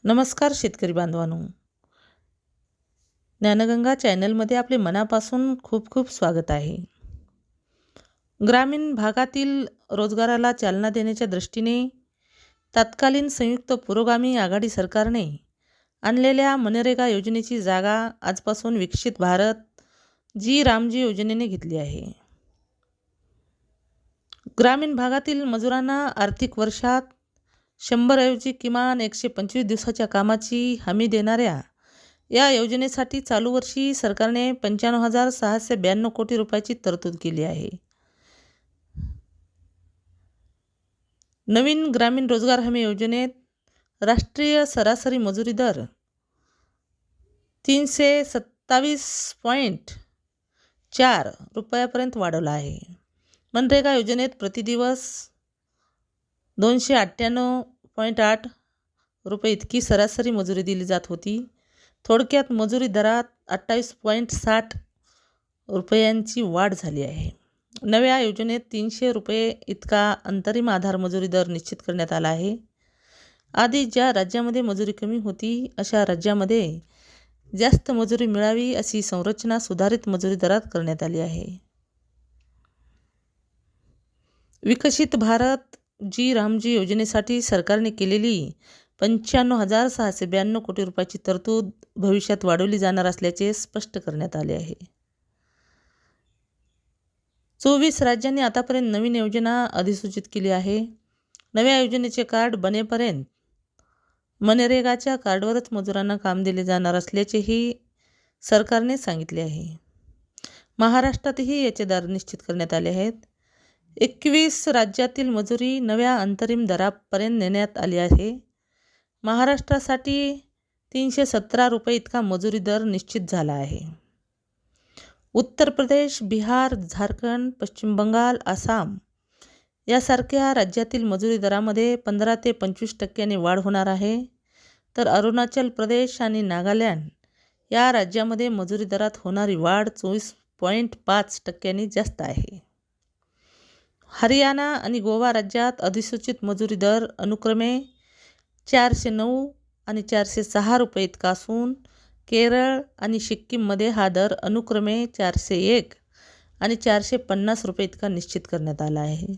नमस्कार शेतकरी बांधवांनो, ज्ञानगंगा चॅनलमध्ये आपले मनापासून खूप खूप स्वागत आहे. ग्रामीण भागातील रोजगाराला चालना देण्याच्या दृष्टीने तत्कालीन संयुक्त पुरोगामी आघाडी सरकारने आणलेल्या मनरेगा योजनेची जागा आजपासून विकसित भारत जी रामजी योजनेने घेतली आहे. ग्रामीण भागातील मजुरांना आर्थिक वर्षात 100 ऐवजी किमान 125 दिवसाच्या कामाची हमी देणाऱ्या या योजनेसाठी चालू वर्षी सरकारने 95,692 कोटी रुपयाची तरतूद केली आहे. नवीन ग्रामीण रोजगार हमी योजनेत राष्ट्रीय सरासरी मजुरी दर 327.4 रुपयापर्यंत वाढवला आहे. मनरेगा योजनेत प्रतिदिवस 298.8 रुपये इतकी सरासरी मजुरी दिली जात होती. थोडक्यात मजुरी दरात 28.60 रुपयांची वाढ झाली आहे. नव्या योजनेत 300 रुपये इतका अंतरिम आधार मजुरी दर निश्चित करण्यात आला आहे. आधी ज्या राज्यामध्ये मजुरी कमी होती अशा राज्यामध्ये जास्त मजुरी मिळावी अशी संरचना सुधारित मजुरी दरात करण्यात आली आहे. विकसित भारत जी रामजी योजनेसाठी सरकारने केलेली 95,692 कोटी रुपयाची तरतूद भविष्यात वाढवली जाणार असल्याचे स्पष्ट करण्यात आले आहे. 24 राज्यांनी आतापर्यंत नवीन योजना अधिसूचित केली आहे. नव्या योजनेचे कार्ड बनेपर्यंत मनरेगाच्या कार्डवरच मजुरांना काम दिले जाणार असल्याचेही सरकारने सांगितले आहे. महाराष्ट्रातही याचे दर निश्चित करण्यात आले आहेत. 21 राज्यातील मजुरी नव्या अंतरिम दरापर्यंत नेण्यात आली आहे. महाराष्ट्रासाठी 317 रुपये इतका मजुरी दर निश्चित झाला आहे. उत्तर प्रदेश, बिहार, झारखंड, पश्चिम बंगाल, आसाम यासारख्या राज्यातील मजुरी दरामध्ये 15 ते 25% वाढ होणार आहे. तर अरुणाचल प्रदेश आणि नागालँड या राज्यामध्ये मजुरी दरात होणारी वाढ 24.5% जास्त आहे. हरियाणा आणि गोवा राज्यात अधिसूचित मजुरी दर अनुक्रमे 409 आणि 406 रुपये इतका असून केरळ आणि सिक्कीममध्ये हा दर अनुक्रमे 401 आणि 450 रुपये इतका निश्चित करण्यात आला आहे.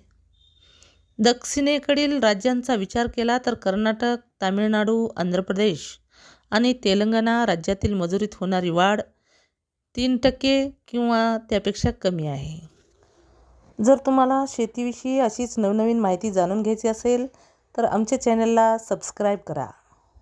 दक्षिणेकडील राज्यांचा विचार केला तर कर्नाटक, तामिळनाडू, आंध्र प्रदेश आणि तेलंगणा राज्यातील मजुरीत होणारी वाढ 3% किंवा त्यापेक्षा कमी आहे. जर तुम्हाला शेतीविषयी अशीच नवनवीन माहिती जाणून घ्यायची असेल तर आमच्या चॅनलला सबस्क्राईब करा.